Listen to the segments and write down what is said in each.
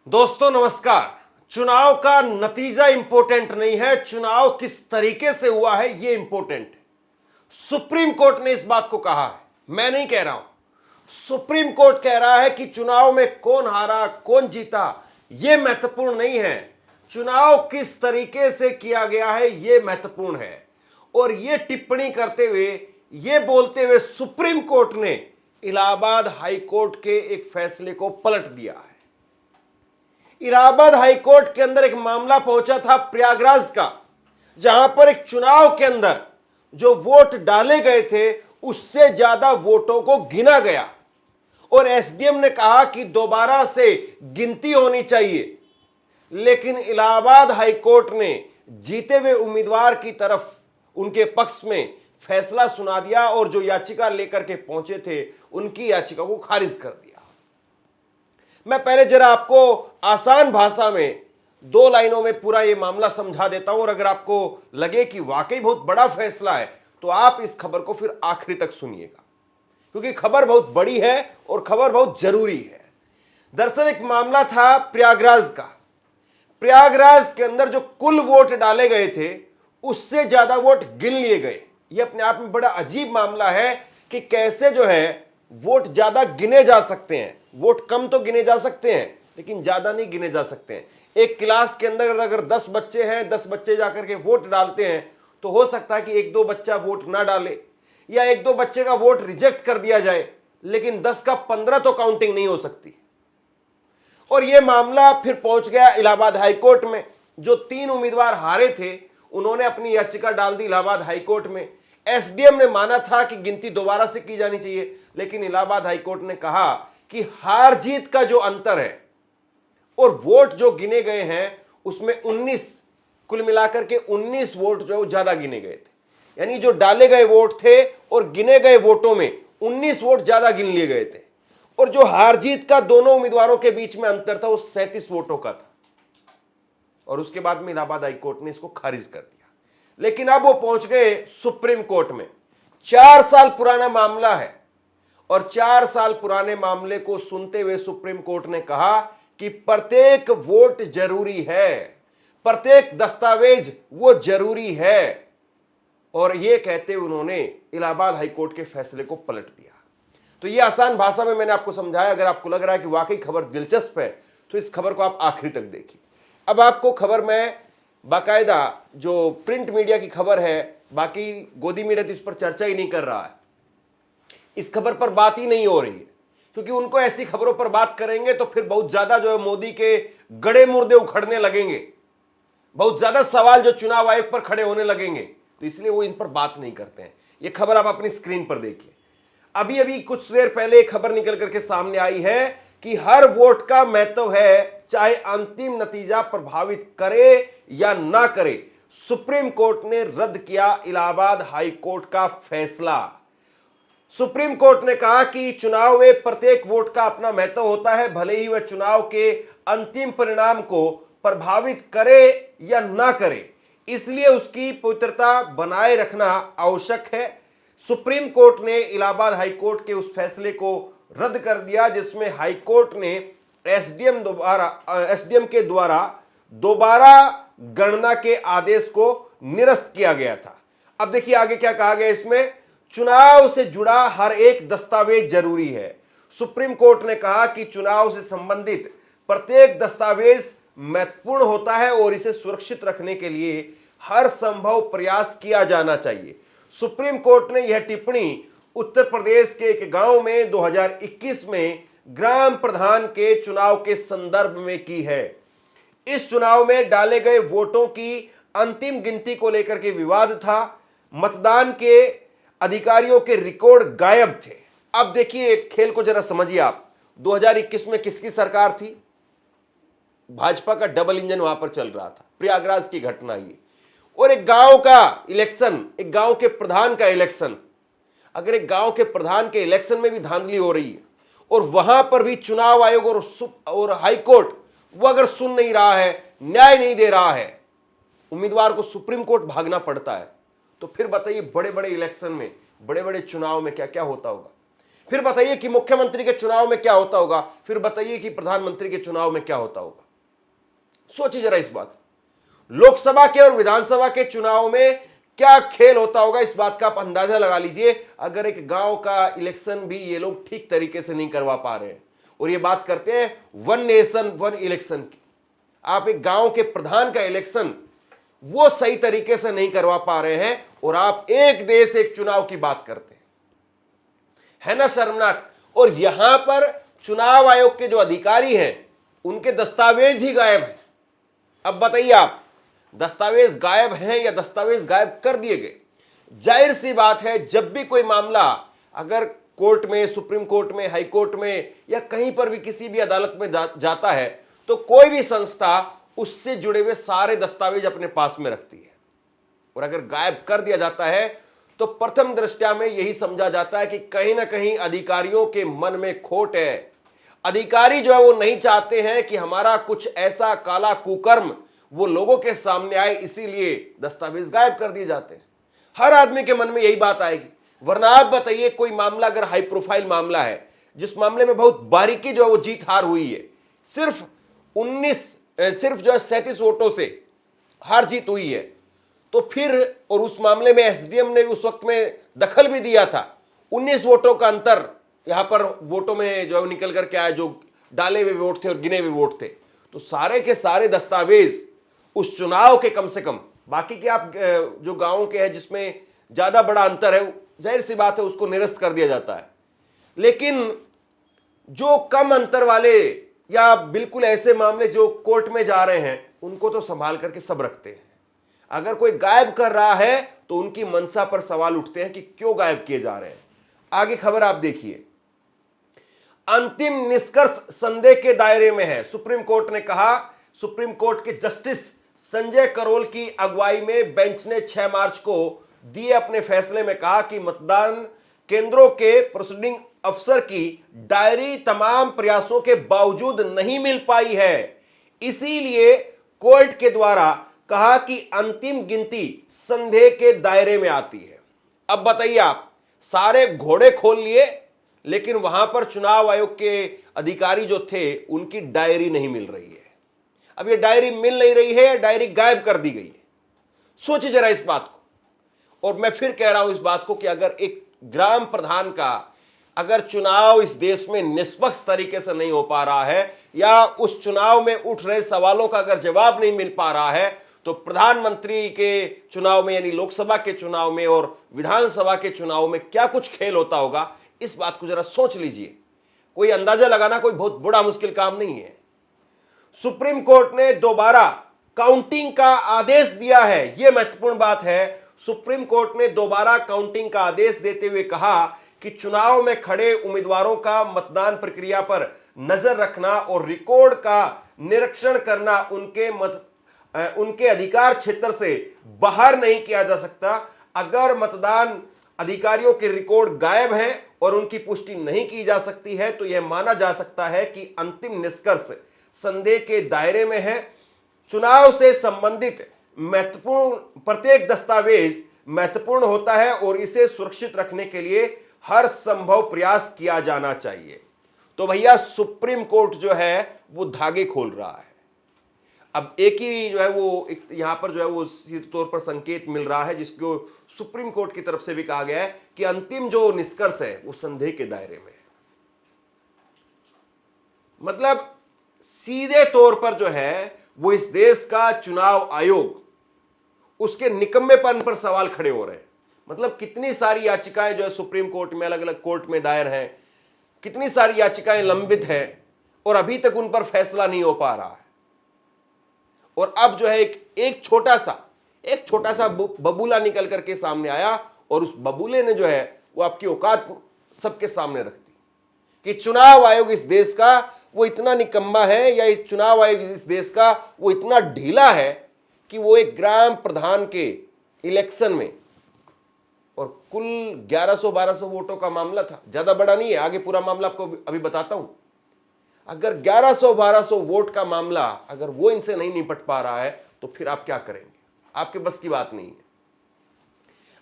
दोस्तों नमस्कार। चुनाव का नतीजा इंपॉर्टेंट नहीं है, चुनाव किस तरीके से हुआ है यह इंपॉर्टेंट है। सुप्रीम कोर्ट ने इस बात को कहा है, मैं नहीं कह रहा हूं। सुप्रीम कोर्ट कह रहा है कि चुनाव में कौन हारा कौन जीता यह महत्वपूर्ण नहीं है, चुनाव किस तरीके से किया गया है यह महत्वपूर्ण है। और यह टिप्पणी करते हुए, यह बोलते हुए सुप्रीम कोर्ट ने इलाहाबाद हाई कोर्ट के एक फैसले को पलट दिया है। इलाहाबाद हाई कोर्ट के अंदर एक मामला पहुंचा था प्रयागराज का, जहां पर एक चुनाव के अंदर जो वोट डाले गए थे उससे ज्यादा वोटों को गिना गया और एसडीएम ने कहा कि दोबारा से गिनती होनी चाहिए। लेकिन इलाहाबाद हाई कोर्ट ने जीते हुए उम्मीदवार की तरफ उनके पक्ष में फैसला सुना दिया और जो याचिका लेकर के पहुंचे थे उनकी याचिका को खारिज कर दिया। मैं पहले जरा आपको आसान भाषा में 2 लाइनों में पूरा यह मामला समझा देता हूं और अगर आपको लगे कि वाकई बहुत बड़ा फैसला है तो आप इस खबर को फिर आखिरी तक सुनिएगा, क्योंकि खबर बहुत बड़ी है और खबर बहुत जरूरी है। दरअसल एक मामला था प्रयागराज का। प्रयागराज के अंदर जो कुल वोट डाले गए थे उससे ज्यादा वोट गिन लिए गए। यह अपने आप में बड़ा अजीब मामला है कि कैसे जो है वोट ज्यादा गिने जा सकते हैं। वोट कम तो गिने जा सकते हैं लेकिन ज्यादा नहीं गिने जा सकते हैं। एक क्लास के अंदर अगर 10 बच्चे हैं, 10 बच्चे जाकर के वोट डालते हैं तो हो सकता है कि 1-2 बच्चा वोट ना डाले या 1-2 बच्चे का वोट रिजेक्ट कर दिया जाए, लेकिन 10 का 15 तो काउंटिंग नहीं हो सकती। और यह मामला फिर पहुंच गया इलाहाबाद हाई कोर्ट में। जो 3 उम्मीदवार हारे थे उन्होंने अपनी याचिका डाल दी इलाहाबाद हाई कोर्ट में। एसडीएम ने माना था कि गिनती दोबारा से की जानी चाहिए, लेकिन इलाहाबाद हाई कोर्ट ने कहा कि हार जीत का जो अंतर है और वोट जो गिने गए हैं उसमें 19 कुल मिलाकर के 19 वोट जो ज्यादा गिने गए थे। यानी जो डाले गए वोट थे और गिने गए वोटों में 19 वोट ज्यादा गिन लिए गए थे। और जो हार जीत का दोनों उम्मीदवारों के बीच में अंतर था वो 37 वोटों का था। और उसके बाद में इलाहाबाद हाई कोर्ट ने इसको खारिज कर दिया। लेकिन अब वो पहुंच गए सुप्रीम कोर्ट में। 4 साल पुराना मामला है और 4 साल पुराने मामले को सुनते हुए सुप्रीम कोर्ट ने कहा कि प्रत्येक वोट जरूरी है, प्रत्येक दस्तावेज वो जरूरी है। और यह कहते हुए उन्होंने इलाहाबाद हाई कोर्ट के फैसले को पलट दिया। तो यह आसान भाषा में मैंने आपको समझाया। अगर आपको लग रहा है कि वाकई खबर दिलचस्प है तो इस खबर को आप आखिरी तक देखिए। अब आपको खबर में बाकायदा जो प्रिंट मीडिया की खबर है, बाकी गोदी मीडिया तो इस पर चर्चा ही नहीं कर रहा है, इस खबर पर बात ही नहीं हो रही है, क्योंकि उनको ऐसी खबरों पर बात करेंगे तो फिर बहुत ज्यादा जो है मोदी के गड़े मुर्दे उखड़ने लगेंगे, बहुत ज्यादा सवाल जो चुनाव आयोग पर खड़े होने लगेंगे, तो इसलिए वो इन पर बात नहीं करते हैं। ये खबर आप अपनी स्क्रीन पर देखिए। अभी अभी कुछ देर पहले एक खबर निकल करके सामने आई है कि हर वोट का महत्व है, चाहे अंतिम नतीजा प्रभावित करे या ना करे। सुप्रीम कोर्ट ने रद्द किया इलाहाबाद हाई कोर्ट का फैसला। सुप्रीम कोर्ट ने कहा कि चुनाव में प्रत्येक वोट का अपना महत्व होता है, भले ही वह चुनाव के अंतिम परिणाम को प्रभावित करे या ना करे, इसलिए उसकी पवित्रता बनाए रखना आवश्यक है। सुप्रीम कोर्ट ने इलाहाबाद हाई कोर्ट के उस फैसले को रद्द कर दिया जिसमें हाई कोर्ट ने एसडीएम के द्वारा दोबारा गणना के आदेश को निरस्त किया गया था। अब देखिए आगे क्या कहा गया इसमें। चुनाव से जुड़ा हर एक दस्तावेज जरूरी है। सुप्रीम कोर्ट ने कहा कि चुनाव से संबंधित प्रत्येक दस्तावेज महत्वपूर्ण होता है और इसे सुरक्षित रखने के लिए हर संभव प्रयास किया जाना चाहिए। सुप्रीम कोर्ट ने यह टिप्पणी उत्तर प्रदेश के एक गांव में 2021 में ग्राम प्रधान के चुनाव के संदर्भ में की है। इस चुनाव में डाले गए वोटों की अंतिम गिनती को लेकर के विवाद था। मतदान के अधिकारियों के रिकॉर्ड गायब थे। अब देखिए एक खेल को जरा समझिए आप। 2021 में किसकी सरकार थी? भाजपा का डबल इंजन वहां पर चल रहा था। प्रयागराज की घटना ये, और एक गांव का इलेक्शन, एक गांव के प्रधान का इलेक्शन। अगर एक गांव के प्रधान के इलेक्शन में भी धांधली हो रही है और वहां पर भी चुनाव आयोग और हाई कोर्ट वो अगर सुन नहीं रहा है, न्याय नहीं दे रहा है, उम्मीदवार को सुप्रीम कोर्ट भागना पड़ता है, तो फिर बताइए बड़े बड़े इलेक्शन में, बड़े बड़े चुनाव में क्या क्या होता होगा। फिर बताइए कि मुख्यमंत्री के चुनाव में क्या होता होगा, फिर बताइए कि प्रधानमंत्री के चुनाव में क्या होता होगा। सोचिए जरा इस बात। लोकसभा के और विधानसभा के चुनाव में क्या खेल होता होगा, इस बात का आप अंदाजा लगा लीजिए। अगर एक गांव का इलेक्शन भी ये लोग ठीक तरीके से नहीं करवा पा रहे हैं, और ये बात करते हैं वन नेशन वन इलेक्शन की, आप एक गांव के प्रधान का इलेक्शन वो सही तरीके से नहीं करवा पा रहे हैं, और आप एक देश एक चुनाव की बात करते हैं, है ना शर्मनाक। और यहां पर चुनाव आयोग के जो अधिकारी हैं उनके दस्तावेज ही गायब हैं। अब बताइए आप, दस्तावेज गायब हैं या दस्तावेज गायब कर दिए गए। जाहिर सी बात है, जब भी कोई मामला अगर कोर्ट में, सुप्रीम कोर्ट में, हाई कोर्ट में या कहीं पर भी किसी भी अदालत में जाता है, तो कोई भी संस्था उससे जुड़े हुए सारे दस्तावेज अपने पास में रखती है, और अगर गायब कर दिया जाता है तो प्रथम दृष्टया में यही समझा जाता है कि कहीं ना कहीं अधिकारियों के मन में खोट है। अधिकारी जो है वो नहीं चाहते हैं कि हमारा कुछ ऐसा काला कुकर्म वो लोगों के सामने आए, इसीलिए दस्तावेज गायब कर दिए जाते हैं। हर आदमी के मन में यही बात आएगी। वरना आप बताइए, कोई मामला अगर हाई प्रोफाइल मामला है, जिस मामले में बहुत बारीकी जो है वो जीत हार हुई है, सिर्फ 37 वोटों से हार जीत हुई है, तो फिर, और उस मामले में एसडीएम ने उस वक्त में दखल भी दिया था, 19 वोटों का अंतर यहां पर वोटों में जो निकल करके आया, जो डाले हुए वोट थे और गिने हुए वोट थे, तो सारे के सारे दस्तावेज उस चुनाव के कम से कम, बाकी के आप जो गांवों के हैं जिसमें ज्यादा बड़ा अंतर है, जाहिर सी बात है उसको निरस्त कर दिया जाता है। लेकिन जो कम अंतर वाले या बिल्कुल ऐसे मामले जो कोर्ट में जा रहे हैं, उनको तो संभाल करके सब रखते हैं। अगर कोई गायब कर रहा है तो उनकी मंशा पर सवाल उठते हैं कि क्यों गायब किए जा रहे हैं। आगे खबर आप देखिए। अंतिम निष्कर्ष संदेह के दायरे में है, सुप्रीम कोर्ट ने कहा। सुप्रीम कोर्ट के जस्टिस संजय करोल की अगुवाई में बेंच ने 6 मार्च को दिए अपने फैसले में कहा कि मतदान केंद्रों के प्रोसीडिंग अफसर की डायरी तमाम प्रयासों के बावजूद नहीं मिल पाई है। इसीलिए कोर्ट के द्वारा कहा कि अंतिम गिनती संदेह के दायरे में आती है। अब बताइए आप, सारे घोड़े खोल लिए, लेकिन वहां पर चुनाव आयोग के अधिकारी जो थे उनकी डायरी नहीं मिल रही है। अब ये डायरी मिल नहीं रही है, डायरी गायब कर दी गई है। सोचिए जरा इस बात को। और मैं फिर कह रहा हूं इस बात को कि अगर एक ग्राम प्रधान का अगर चुनाव इस देश में निष्पक्ष तरीके से नहीं हो पा रहा है, या उस चुनाव में उठ रहे सवालों का अगर जवाब नहीं मिल पा रहा है, तो प्रधानमंत्री के चुनाव में, यानी लोकसभा के चुनाव में और विधानसभा के चुनाव में क्या कुछ खेल होता होगा, इस बात को जरा सोच लीजिए। कोई अंदाजा लगाना कोई बहुत बड़ा मुश्किल काम नहीं है। सुप्रीम कोर्ट ने दोबारा काउंटिंग का आदेश दिया है, यह महत्वपूर्ण बात है। सुप्रीम कोर्ट ने दोबारा काउंटिंग का आदेश देते हुए कहा कि चुनाव में खड़े उम्मीदवारों का मतदान प्रक्रिया पर नजर रखना और रिकॉर्ड का निरीक्षण करना उनके अधिकार क्षेत्र से बाहर नहीं किया जा सकता। अगर मतदान अधिकारियों के रिकॉर्ड गायब हैं और उनकी पुष्टि नहीं की जा सकती है, तो यह माना जा सकता है कि अंतिम निष्कर्ष संदेह के दायरे में है। चुनाव से संबंधित महत्वपूर्ण प्रत्येक दस्तावेज महत्वपूर्ण होता है और इसे सुरक्षित रखने के लिए हर संभव प्रयास किया जाना चाहिए। तो भैया, सुप्रीम कोर्ट जो है वो धागे खोल रहा है। अब एक ही जो है वो यहां पर जो है वो सीधे तौर पर संकेत मिल रहा है, जिसको सुप्रीम कोर्ट की तरफ से भी कहा गया है कि अंतिम जो निष्कर्ष है वो संदेह के दायरे में है। मतलब सीधे तौर पर जो है वो इस देश का चुनाव आयोग, उसके निकम्मेपन पर सवाल खड़े हो रहे हैं। मतलब कितनी सारी याचिकाएं जो है सुप्रीम कोर्ट में, अलग अलग कोर्ट में दायर हैं, कितनी सारी याचिकाएं लंबित हैं और अभी तक उन पर फैसला नहीं हो पा रहा है। और अब जो है एक छोटा सा बबूला निकल करके सामने आया, और उस बबूले ने जो है वो आपकी औकात सबके सामने रख दी कि चुनाव आयोग इस देश का वो इतना निकम्मा है, या इस चुनाव आयोग इस देश का वो इतना ढीला है कि वो एक ग्राम प्रधान के इलेक्शन में, और कुल 1100-1200 वोटों का मामला था, ज्यादा बड़ा नहीं है, आगे पूरा मामला आपको अभी बताता हूं। अगर 1100-1200 वोट का मामला अगर वो इनसे नहीं निपट पा रहा है, तो फिर आप क्या करेंगे? आपके बस की बात नहीं है।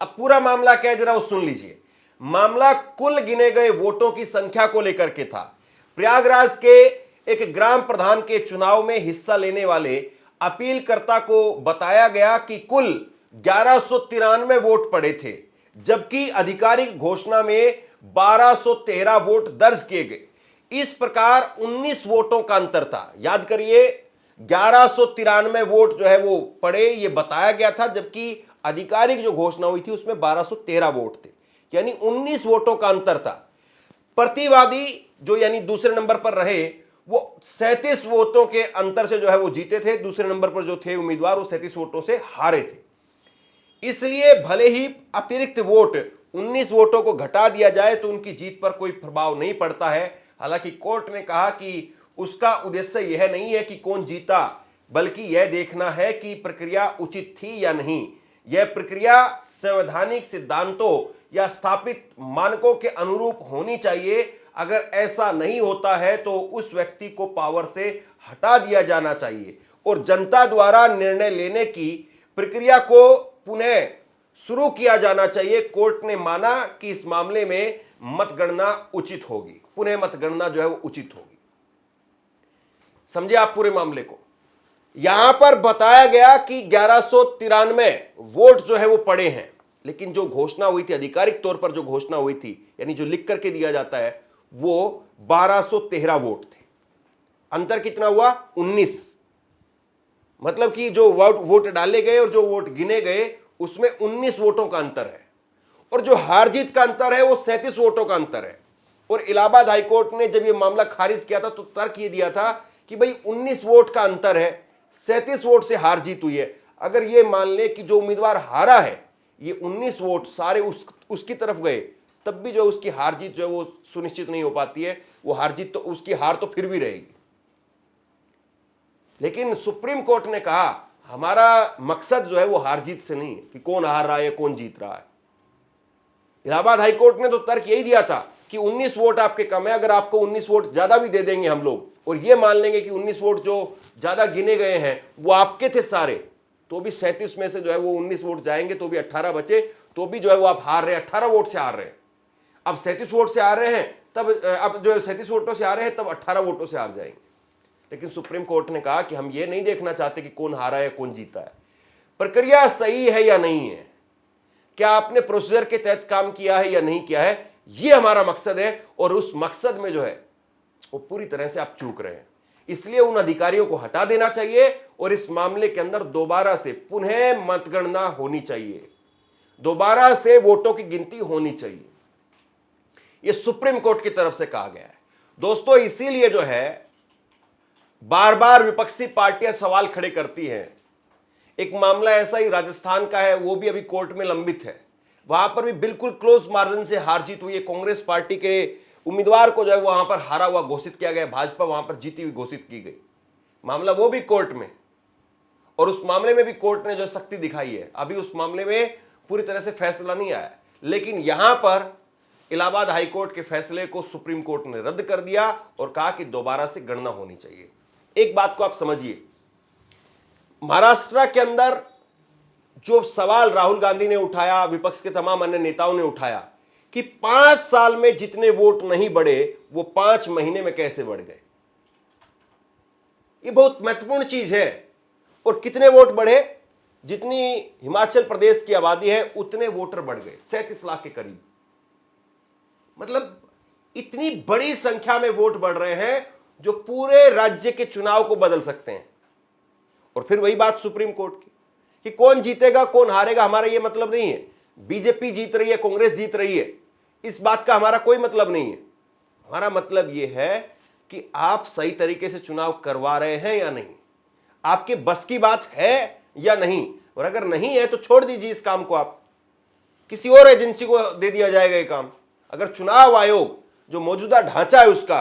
अब पूरा मामला क्या है जरा वो सुन लीजिए। मामला कुल गिने गए वोटों की संख्या को लेकर के था। प्रयागराज के एक ग्राम प्रधान के चुनाव में हिस्सा लेने वाले अपीलकर्ता को बताया गया कि कुल 1193 वोट पड़े थे, जबकि आधिकारिक घोषणा में 1213 वोट दर्ज किए गए। इस प्रकार 19 वोटों का अंतर था। याद करिए, 1193 वोट जो है वो पड़े, ये बताया गया था, जबकि आधिकारिक जो घोषणा हुई थी उसमें 1213 वोट थे, यानी 19 वोटों का अंतर था। प्रतिवादी जो यानी दूसरे नंबर पर रहे, वो 37 वोटों के अंतर से जो है वो जीते थे। दूसरे नंबर पर जो थे उम्मीदवार, वो 37 वोटों से हारे थे। इसलिए भले ही अतिरिक्त वोट 19 वोटों को घटा दिया जाए तो उनकी जीत पर कोई प्रभाव नहीं पड़ता है। हालांकि कोर्ट ने कहा कि उसका उद्देश्य यह नहीं है कि कौन जीता, बल्कि यह देखना है कि प्रक्रिया उचित थी या नहीं। यह प्रक्रिया संवैधानिक सिद्धांतों या स्थापित मानकों के अनुरूप होनी चाहिए। अगर ऐसा नहीं होता है तो उस व्यक्ति को पावर से हटा दिया जाना चाहिए और जनता द्वारा निर्णय लेने की प्रक्रिया को पुनः शुरू किया जाना चाहिए। कोर्ट ने माना कि इस मामले में मतगणना उचित होगी, पुनः मतगणना जो है वो उचित होगी। समझे आप पूरे मामले को। यहां पर बताया गया कि 1193 वोट जो है वो पड़े हैं, लेकिन जो घोषणा हुई थी, आधिकारिक तौर पर जो घोषणा हुई थी, यानी जो लिख करके दिया जाता है, वो 1213 वोट थे। अंतर कितना हुआ? 19। मतलब कि जो वोट डाले गए और जो वोट गिने गए उसमें 19 वोटों का अंतर है, और जो हार जीत का अंतर है वो 37 वोटों का अंतर है। और इलाहाबाद हाईकोर्ट ने जब ये मामला खारिज किया था तो तर्क ये दिया था कि भाई 19 वोट का अंतर है, 37 वोट से हार जीत हुई है। अगर ये मान ले कि जो उम्मीदवार हारा है, ये 19 वोट सारे उसकी तरफ गए, तब भी जो उसकी हार जीत जो है वो सुनिश्चित नहीं हो पाती है। वो हार जीत तो, उसकी हार तो फिर भी रहेगी। लेकिन सुप्रीम कोर्ट ने कहा हमारा मकसद जो है वो हार जीत से नहीं है कि कौन हार रहा है कौन जीत रहा है। इलाहाबाद हाईकोर्ट ने तो तर्क यही दिया था कि 19 वोट आपके कम है, अगर आपको 19 वोट ज्यादा भी दे देंगे हम लोग, और ये मान लेंगे कि 19 वोट जो ज्यादा गिने गए हैं वो आपके थे सारे, तो भी 37 में से जो है वो 19 वोट जाएंगे, तो भी 18 बचे, तो भी जो है वो आप हार रहे हैं, 18 वोट से हार रहे हैं। अब 37 वोट से हार रहे हैं, तब अब जो 37 वोटों से हार रहे हैं, तब 18 वोटों से हार जाएंगे। लेकिन सुप्रीम कोर्ट ने कहा कि हम ये नहीं देखना चाहते कि कौन हारा है कौन जीता है, प्रक्रिया सही है या नहीं है, क्या आपने प्रोसीजर के तहत काम किया है या नहीं किया है, ये हमारा मकसद है। और उस मकसद में जो है वो पूरी तरह से आप चूक रहे हैं। इसलिए उन अधिकारियों को हटा देना चाहिए और इस मामले के अंदर दोबारा से पुनः मतगणना होनी चाहिए, दोबारा से वोटों की गिनती होनी चाहिए। यह सुप्रीम कोर्ट की तरफ से कहा गया है दोस्तों। इसीलिए जो है बार बार विपक्षी पार्टियां सवाल खड़े करती हैं। एक मामला ऐसा ही राजस्थान का है, वो भी अभी कोर्ट में लंबित है। वहां पर भी बिल्कुल क्लोज मार्जिन से हार जीत हुई है। कांग्रेस पार्टी के उम्मीदवार को जो है वहां पर हारा हुआ घोषित किया गया, भाजपा वहां पर जीती हुई घोषित की गई। मामला वो भी कोर्ट में, और उस मामले में भी कोर्ट ने जो सख्ती दिखाई है। अभी उस मामले में पूरी तरह से फैसला नहीं आया, लेकिन यहां पर इलाहाबाद हाईकोर्ट के फैसले को सुप्रीम कोर्ट ने रद्द कर दिया और कहा कि दोबारा से गणना होनी चाहिए। एक बात को आप समझिए, महाराष्ट्र के अंदर जो सवाल राहुल गांधी ने उठाया, विपक्ष के तमाम अन्य नेताओं ने उठाया कि 5 साल में जितने वोट नहीं बढ़े वो 5 महीने में कैसे बढ़ गए, ये बहुत महत्वपूर्ण चीज है। और कितने वोट बढ़े? जितनी हिमाचल प्रदेश की आबादी है उतने वोटर बढ़ गए, 37 लाख के करीब। मतलब इतनी बड़ी संख्या में वोट बढ़ रहे हैं जो पूरे राज्य के चुनाव को बदल सकते हैं। और फिर वही बात सुप्रीम कोर्ट की कि कौन जीतेगा कौन हारेगा हमारा ये मतलब नहीं है। बीजेपी जीत रही है, कांग्रेस जीत रही है, इस बात का हमारा कोई मतलब नहीं है। हमारा मतलब ये है कि आप सही तरीके से चुनाव करवा रहे हैं या नहीं, आपके बस की बात है या नहीं। और अगर नहीं है तो छोड़ दीजिए इस काम को, आप किसी और एजेंसी को दे दिया जाएगा ये काम। अगर चुनाव आयोग जो मौजूदा ढांचा है उसका,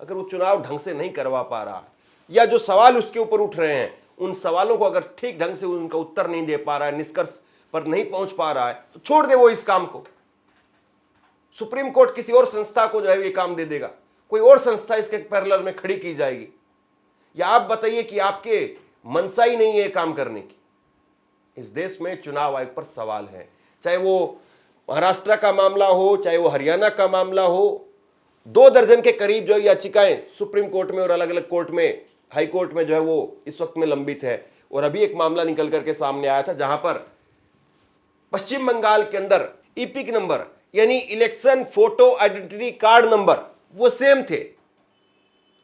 अगर वो चुनाव ढंग से नहीं करवा पा रहा, या जो सवाल उसके ऊपर उठ रहे हैं उन सवालों को अगर ठीक ढंग से उनका उत्तर नहीं दे पा रहा है, निष्कर्ष पर नहीं पहुंच पा रहा है, तो छोड़ दे वो इस काम को। सुप्रीम कोर्ट किसी और संस्था को जो है ये काम दे देगा, कोई और संस्था इसके पैरेलल में खड़ी की जाएगी। या आप बताइए कि आपके मनसा ही नहीं है काम करने की। इस देश में चुनाव आयोग पर सवाल है, चाहे वो महाराष्ट्र का मामला हो चाहे वो हरियाणा का मामला हो, 2 दर्जन के करीब जो याचिकाएं सुप्रीम कोर्ट में और अलग अलग कोर्ट में, हाई कोर्ट में जो है वो इस वक्त में लंबित है। और अभी एक मामला निकल करके सामने आया था जहां पर पश्चिम बंगाल के अंदर ईपिक नंबर यानी election photo identity card number वो सेम थे।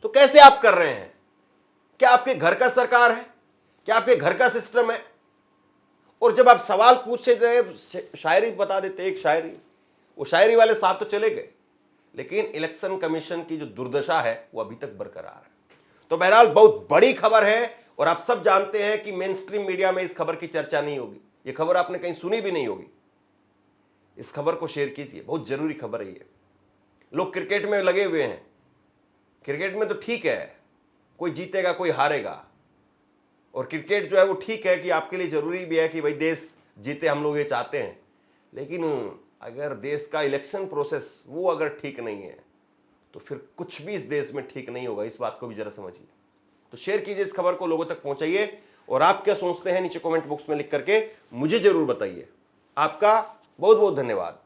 तो कैसे आप कर रहे हैं? क्या आपके घर का सरकार है? क्या आपके घर का सिस्टम है? और जब आप सवाल पूछे थे, शायरी बता देते, एक शायरी, वो शायरी वाले साहब तो चले गए, लेकिन इलेक्शन कमीशन की जो दुर्दशा है वो अभी तक बरकरार है। तो बहरहाल बहुत बड़ी खबर है और आप सब जानते हैं कि मेन स्ट्रीम मीडिया में इस खबर की चर्चा नहीं होगी, ये खबर आपने कहीं सुनी भी नहीं होगी। इस खबर को शेयर कीजिए, बहुत जरूरी खबर है ये। लोग क्रिकेट में लगे हुए हैं, क्रिकेट में तो ठीक है, कोई जीतेगा कोई हारेगा, और क्रिकेट जो है वो ठीक है कि आपके लिए जरूरी भी है कि भाई देश जीते, हम लोग ये चाहते हैं, लेकिन अगर देश का इलेक्शन प्रोसेस वो अगर ठीक नहीं है तो फिर कुछ भी इस देश में ठीक नहीं होगा। इस बात को भी जरा समझिए। तो शेयर कीजिए इस खबर को, लोगों तक पहुंचाइए, और आप क्या सोचते हैं नीचे कमेंट बॉक्स में लिख करके मुझे जरूर बताइए। आपका बहुत बहुत धन्यवाद।